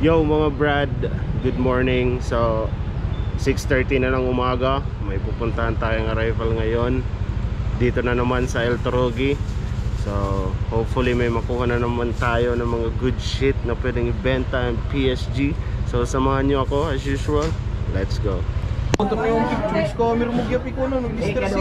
Yo mga Brad, good morning. So 6:30 na ng umaga. May pupuntahan tayong arrival ngayon. Dito na naman sa El Torogi. So hopefully may makuha na naman tayo ng mga good shit na pwedeng ibenta ang PSG. So samahan nyo ako as usual. Let's go. Untuk yung pictures ko, meron mo gyapon ko no, nag-distress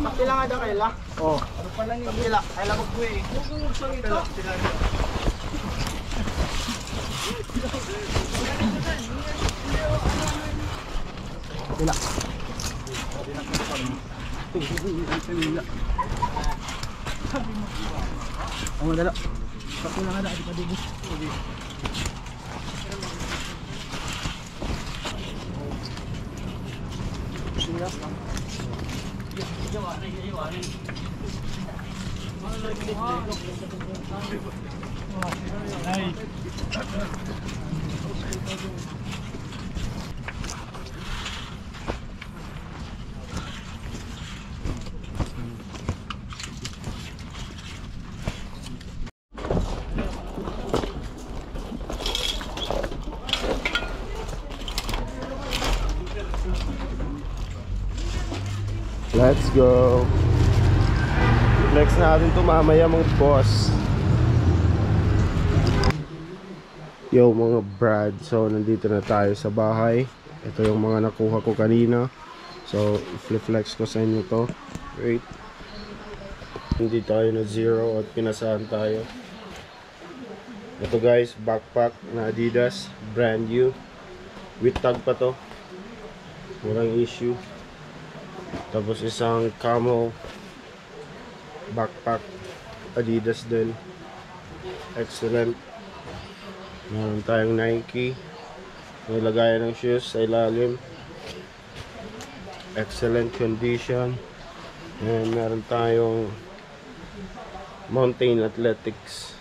Pakila nga daw kaila? Oo. Ano pala ni Pakila? Kaila magbuwi eh. Huwag sa ito. Pakila. Ang madala. Pakila nga daw. Di pa dibos. Pakila. Let's go. Flex natin ito mamaya mga boss. Yo mga Brad, so nandito na tayo sa bahay. Ito yung mga nakuha ko kanina. So i-flex ko sa inyo to. Wait. Hindi tayo na zero at pinasahan tayo. Ito guys, backpack na Adidas, brand new. With tag pa to. Walang issue. Tapos isang camo backpack Adidas din, excellent. Meron tayong Nike, may lagayan ng shoes sa ilalim, excellent condition. And meron tayong Mountain Athletics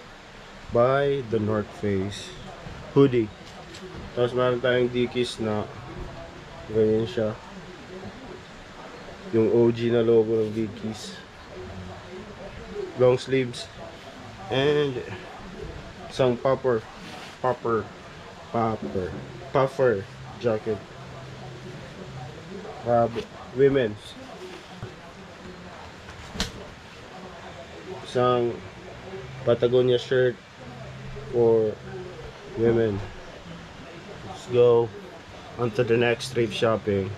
by The North Face hoodie. Tapos meron tayong Dickies na ganyan siya, yung OG na logo ng Dickies, long sleeves, and isang puffer jacket, women's, isang Patagonia shirt for women. Let's go on to the next thrift shopping.